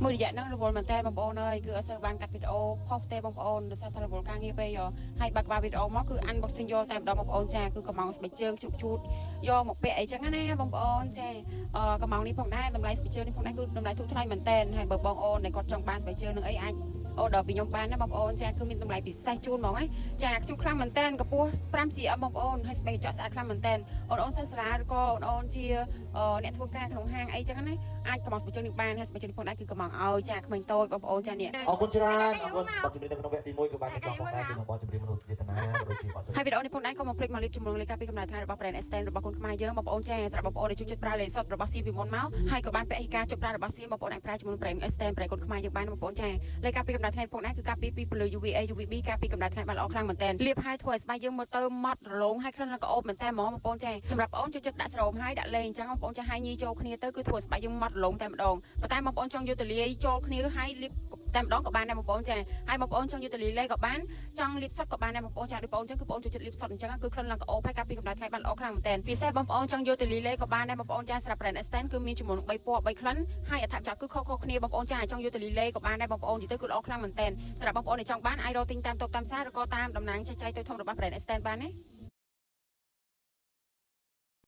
មួយរយៈហ្នឹងរវល់មែនតើបងប្អូនអើយគឺអត់សូវបានកាត់វីដេអូផុសទេបងប្អូនដោយសារតែរវល់ការងារពេកហើយបើក្បាលវីដេអូមកគឺ unboxing យកតែម្ដងបងប្អូនចាគឺកំងស្បែកជើងជូតជូតយកមកពាក់អីចឹងណាបងប្អូនចាកំងនេះផងដែរតម្លៃស្បែកជើងនេះផងដែរគឺតម្លៃធូរថ្លៃមែនតើហើយបើបងអូនដែលគាត់ចង់បានស្បែកជើងនឹងអីអាចអូដល់ពីខ្ញុំបានណាបងប្អូនចាគឺមានតម្លៃពិសេសជូនហ្មងណាចាខ្ជុះខ្លាំងមែនតើកម្ពស់ 5cm បងប្អូនហើយស្បែកកញ្ចក់ស្អាតខ្លាំងមែនតើអូនសិស្សសាលាឬក៏អូនជាអ្នកធ្វើការក្នុងហាងអីចឹងណាអាចកំងស្បែកជើងនេះបានហើយស្បែកជើងនេះផងដែរគឺកំងឲ្យចាក្មេងតូចបងប្អូនចានេះអរគុណច្រើនអរគុណបទចម្រៀងនៅក្នុងវគ្គទី1គឺបានចប់ផងដែរគឺបទចម្រៀងមនុស្សចេតនាដូចជាបទហើយវីដេអូនេះផងដែរក៏មកភ្លេចមកលេបជាមួយលេខការពីកំណត់ថ្ងៃរបស់ brand Esteem របស់គុណខ្មែរយើងបងប្អូនចាសម្រាប់បងប្អូនដែលជួយចិត្តប្រើលេខសុទ្ធរបស់ C ពីមុនមកហើយក៏បានពាក់ឯកាជប់ប្រើរបស់ C បងប្អូនអាចប្រើជាមួយ brand Esteem brand គុណខ្មែរយើងបានបងប្អូនចាលេខការពីកំណត់ថ្ងៃផងដែរគឺការពីពីពលឺ UVA UVB ការពីកំណត់ថ្ងៃបានល្អខ្លាំងមែនតើលាបហើយធ្វើឲ្យស្បែកយើងមើលទៅម៉ត់រលោងហើយក្លិនក៏អូបមែនតើហ្មងបងប្អូនចាសម្រាប់បងប្អូនជួយចិត្តដាក់ស្រោមហើយដាក់លេងអញ្ចឹងបងប្អូនចាហើយញីចូលគ្នាទៅគឺធ្វើឲ្យស្បែកយើងម៉ត់រលោងតែម្ដងប៉ុន្តែបងប្អូនចង់យកទៅលាយចូលគ្នាហើយលាបតែម្ដងក៏បានដែរបងប្អូនចាហើយបងប្អូនចង់យកទៅលាយលេក៏បានចង់លាបសុទ្ធក៏បានដែរបងប្អូនចាដូចបងប្អូនអញ្ចឹងគឺបងប្អូនជួយចិត្តលាបសុទ្ធអញ្ចឹងគឺក្លិនឡើងក៏អូបហើយការពីកំណត់ថ្ងៃបានល្អខ្លាំងមែនតើពិសេសបងប្អូនចង់យកទៅលាយលេក៏បានដែរបងប្អូនចាសម្រាប់ brand Esteem គឺមានចំនួន3ពណ៌3ក្លិនហើយអត្ថបទគឺខុសៗគ្នាបងប្អូនចាចង់យកទៅលាយលេក៏បានដែរបងប្អូននិយាយទៅគឺល្អខ្លាំងមែនតើសម្រាប់បងប្អូនដែលចង់បានអាចរកទិញតាមតូបតាមផ្សារឬក៏តាមតំណាងចែកចាយទៅធំរបស់ brand Esteem បានណា